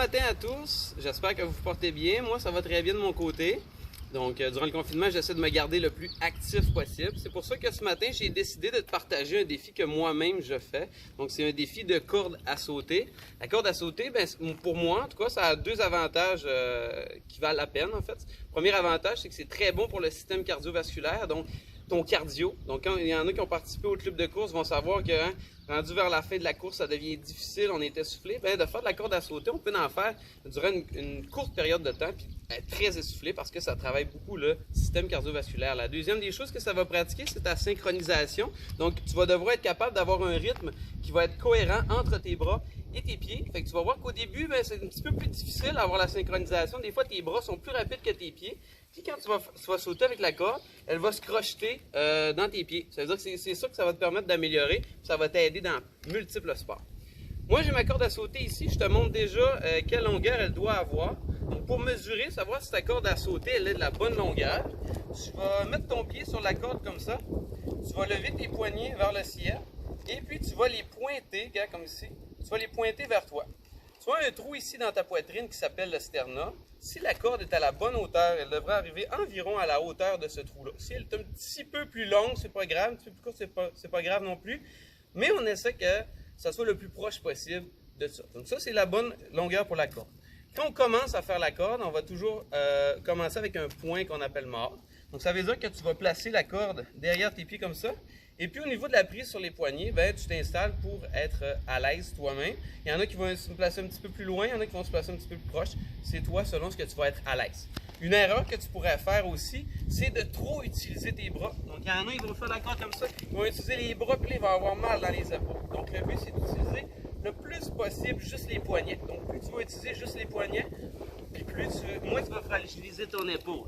matin à tous, j'espère que vous vous portez bien. Moi, ça va très bien de mon côté. Donc, durant le confinement, j'essaie de me garder le plus actif possible. C'est pour ça que ce matin, j'ai décidé de te partager un défi que moi-même je fais. Donc, c'est un défi de corde à sauter. La corde à sauter, ben, pour moi, en tout cas, ça a deux avantages qui valent la peine, en fait. Le premier avantage, c'est que c'est très bon pour le système cardiovasculaire, donc ton cardio. Donc, quand il y en a qui ont participé au club de course vont savoir que, rendu vers la fin de la course, ça devient difficile, on est essoufflé. Ben, de faire de la corde à sauter, on peut en faire durant une courte période de temps, puis être très essoufflé parce que ça travaille beaucoup le système cardiovasculaire. La deuxième des choses que ça va pratiquer, c'est ta synchronisation. Donc, tu vas devoir être capable d'avoir un rythme qui va être cohérent entre tes bras et tes pieds. Fait que tu vas voir qu'au début, ben, c'est un petit peu plus difficile d'avoir la synchronisation. Des fois, tes bras sont plus rapides que tes pieds. Puis quand tu vas sauter avec la corde, elle va se crocheter dans tes pieds. Ça veut dire que c'est ça que ça va te permettre d'améliorer. Ça va t'aider dans multiples sports. Moi, j'ai ma corde à sauter ici. Je te montre déjà quelle longueur elle doit avoir. Donc, pour mesurer, savoir si ta corde à sauter elle est de la bonne longueur, tu vas mettre ton pied sur la corde comme ça. Tu vas lever tes poignets vers le ciel. Et puis, tu vas les pointer, regarde comme ici. Tu vas les pointer vers toi. Tu vois un trou ici dans ta poitrine qui s'appelle le sternum. Si la corde est à la bonne hauteur, elle devrait arriver environ à la hauteur de ce trou-là. Si elle est un petit peu plus longue, c'est pas grave. Un petit peu plus courte, c'est pas grave non plus. Mais on essaie que ça soit le plus proche possible de ça. Donc ça, c'est la bonne longueur pour la corde. Quand on commence à faire la corde, on va toujours commencer avec un point qu'on appelle mort. Donc ça veut dire que tu vas placer la corde derrière tes pieds comme ça. Et puis au niveau de la prise sur les poignets, ben, tu t'installes pour être à l'aise toi-même. Il y en a qui vont se placer un petit peu plus loin, il y en a qui vont se placer un petit peu plus proche. C'est toi selon ce que tu vas être à l'aise. Une erreur que tu pourrais faire aussi, c'est de trop utiliser tes bras. Donc il y en a, ils vont faire la corde comme ça, ils vont utiliser les bras, puis ils vont avoir mal dans les épaules. Donc le but, c'est d'utiliser le plus possible juste les poignets. Donc plus tu vas utiliser juste les poignets, puis moins tu vas fragiliser ton épaule.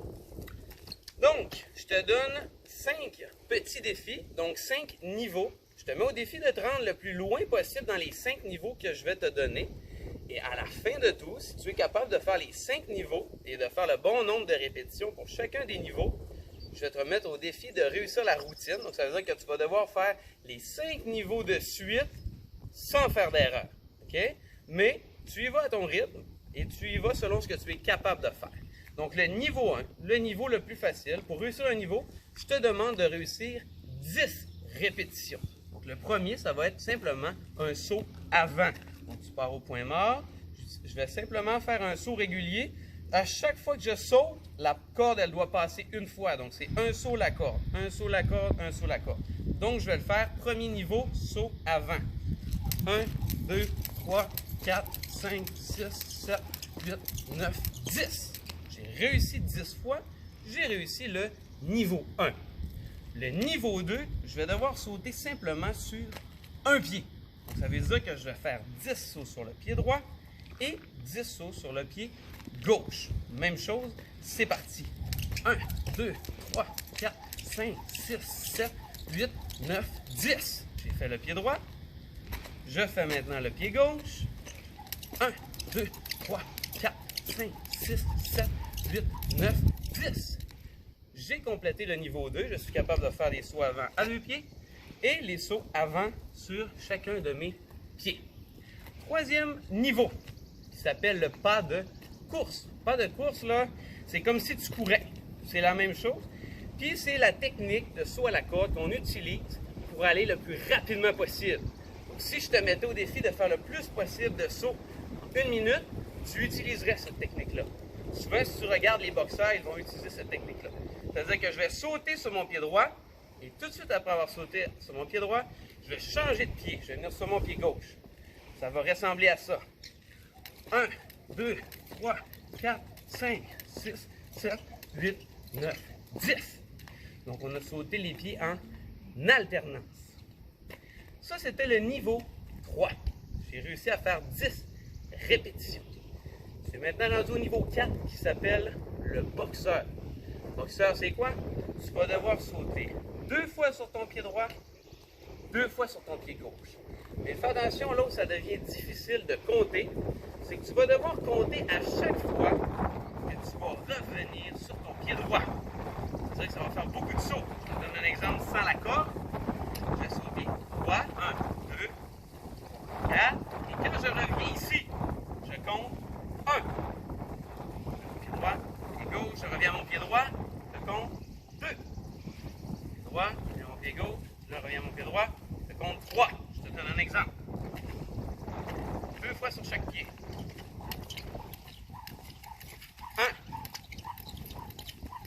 Donc, je te donne 5 petits défis, donc 5 niveaux. Je te mets au défi de te rendre le plus loin possible dans les 5 niveaux que je vais te donner. Et à la fin de tout, si tu es capable de faire les 5 niveaux et de faire le bon nombre de répétitions pour chacun des niveaux, je vais te remettre au défi de réussir la routine. Donc, ça veut dire que tu vas devoir faire les 5 niveaux de suite sans faire d'erreur. OK? Mais tu y vas à ton rythme et tu y vas selon ce que tu es capable de faire. Donc, le niveau 1, le niveau le plus facile, pour réussir un niveau, je te demande de réussir 10 répétitions. Donc, le premier, ça va être simplement un saut avant. Donc, tu pars au point mort. Je vais simplement faire un saut régulier. À chaque fois que je saute, la corde, elle doit passer une fois. Donc, c'est un saut la corde, un saut la corde, un saut la corde. Donc, je vais le faire. Premier niveau, saut avant. 1, 2, 3, 4, 5, 6, 7, 8, 9, 10. J'ai réussi 10 fois, j'ai réussi le niveau 1. Le niveau 2, je vais devoir sauter simplement sur un pied. Donc, ça veut dire que je vais faire 10 sauts sur le pied droit et 10 sauts sur le pied gauche. Même chose, c'est parti. 1, 2, 3, 4, 5, 6, 7, 8, 9, 10. J'ai fait le pied droit. Je fais maintenant le pied gauche. 1, 2, 3, 4, 5, 6, 7, 8, 9, 10. J'ai complété le niveau 2. Je suis capable de faire les sauts avant à 2 pieds et les sauts avant sur chacun de mes pieds. Troisième niveau, qui s'appelle le pas de course. Le pas de course, là, c'est comme si tu courais. C'est la même chose. Puis c'est la technique de saut à la corde qu'on utilise pour aller le plus rapidement possible. Donc, si je te mettais au défi de faire le plus possible de sauts en 1 minute, tu utiliserais cette technique-là. Souvent, si tu regardes les boxeurs, ils vont utiliser cette technique-là. C'est-à-dire que je vais sauter sur mon pied droit et tout de suite après avoir sauté sur mon pied droit, je vais changer de pied. Je vais venir sur mon pied gauche. Ça va ressembler à ça. 1, 2, 3, 4, 5, 6, 7, 8, 9, 10. Donc, on a sauté les pieds en alternance. Ça, c'était le niveau 3. J'ai réussi à faire 10 répétitions. C'est maintenant rendu au niveau 4 qui s'appelle le boxeur. Le boxeur, c'est quoi? Tu vas devoir sauter 2 fois sur ton pied droit, 2 fois sur ton pied gauche. Mais fais attention, là où ça devient difficile de compter, c'est que tu vas devoir compter à chaque fois que tu vas revenir sur ton pied droit. C'est-à-dire que ça va faire beaucoup de sauts. Je te donne un exemple sans la corde. Je vais sauter droit, 1, 2, 4. Et quand je reviens ici, je compte 1. Pied droit, pied gauche, je reviens à mon pied droit. Je compte 2. Pied droit, je reviens à mon pied gauche, je reviens à mon pied droit. Je compte 3. Je te donne un exemple. 2 fois sur chaque pied. 1,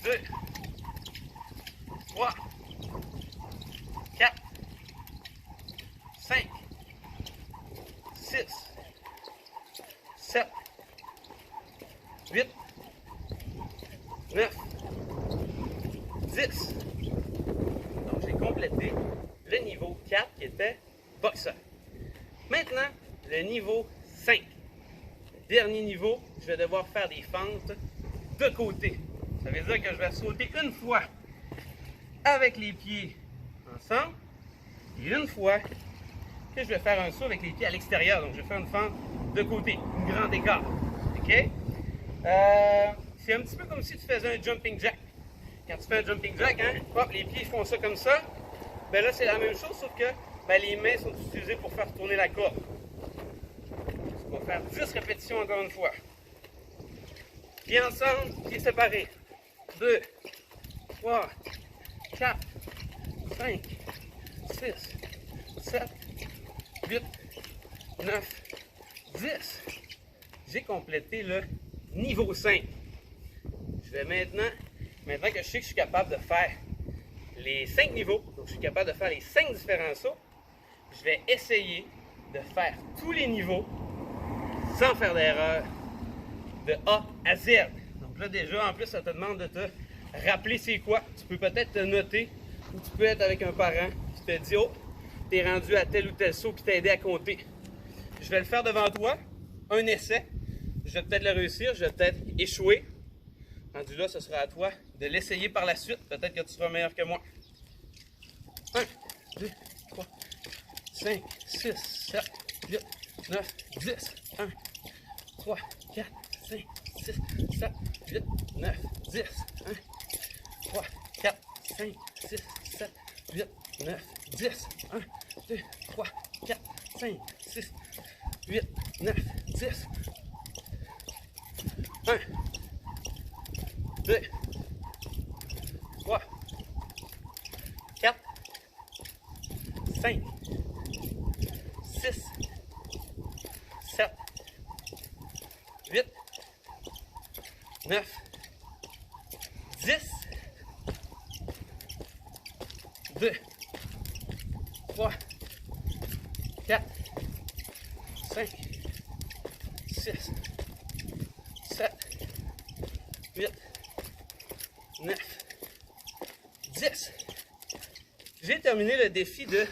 2, 3, 4, 5, 6, 7, 8, 9, 10. Donc j'ai complété le niveau 4 qui était boxeur. Maintenant, le niveau 5. Le dernier niveau, je vais devoir faire des fentes de côté. Ça veut dire que je vais sauter une fois avec les pieds ensemble et une fois que je vais faire un saut avec les pieds à l'extérieur. Donc je vais faire une fente de côté, un grand écart. OK? C'est un petit peu comme si tu faisais un jumping jack. Quand tu fais un jumping jack, hein, hop, les pieds font ça comme ça. Ben là, c'est la même chose, sauf que ben, les mains sont utilisées pour faire tourner la corde. On va faire 10 répétitions encore une fois. Pieds ensemble, pieds séparés. 2, 3, 4, 5, 6, 7, 8, 9, 10. J'ai complété le niveau 5. Je vais maintenant que je sais que je suis capable de faire les 5 niveaux, donc je suis capable de faire les 5 différents sauts, je vais essayer de faire tous les niveaux sans faire d'erreur, de A à Z. Donc là déjà, en plus, ça te demande de te rappeler c'est quoi. Tu peux peut-être te noter ou tu peux être avec un parent qui te dit « Oh, t'es rendu à tel ou tel saut qui t'a aidé à compter. » Je vais le faire devant toi, un essai. Je vais peut-être le réussir, je vais peut-être échouer. Rendu là, ce sera à toi de l'essayer par la suite. Peut-être que tu seras meilleur que moi. 1, 2, 3, 5, 6, 7, 8, 9, 10. 1, 3, 4, 5, 6, 7, 8, 9, 10. 1, 3, 4, 5, 6, 7, 8, 9, 10. 1, 2, 3, 4, 5, 6, 8, 9, 10. 1, 2, 3, 4, 5, 6, 7, 8, 9, 10, 2, 3, 4, 5, 6, 7, 8, 9, 10. J'ai terminé le défi de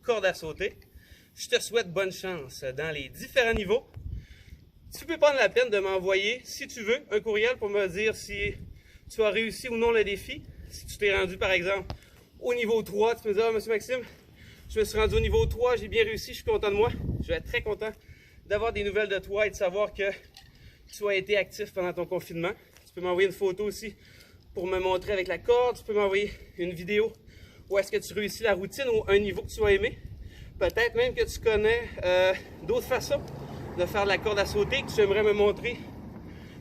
corde à sauter. Je te souhaite bonne chance dans les différents niveaux. Tu peux prendre la peine de m'envoyer, si tu veux, un courriel pour me dire si tu as réussi ou non le défi. Si tu t'es rendu, par exemple, au niveau 3, tu peux me dire « Ah, monsieur Maxime, je me suis rendu au niveau 3, j'ai bien réussi, je suis content de moi. » Je vais être très content d'avoir des nouvelles de toi et de savoir que tu as été actif pendant ton confinement. Tu peux m'envoyer une photo aussi pour me montrer avec la corde. Tu peux m'envoyer une vidéo où est-ce que tu réussis la routine ou un niveau que tu as aimé. Peut-être même que tu connais d'autres façons de faire de la corde à sauter, que tu aimerais me montrer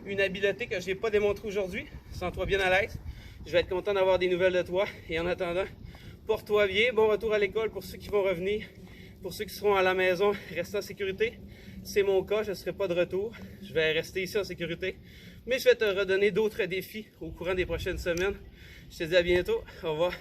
une habileté que je n'ai pas démontrée aujourd'hui. Sens-toi bien à l'aise. Je vais être content d'avoir des nouvelles de toi. Et en attendant, porte-toi bien. Bon retour à l'école pour ceux qui vont revenir. Pour ceux qui seront à la maison, restez en sécurité. C'est mon cas, je ne serai pas de retour. Je vais rester ici en sécurité. Mais je vais te redonner d'autres défis au courant des prochaines semaines. Je te dis à bientôt. Au revoir.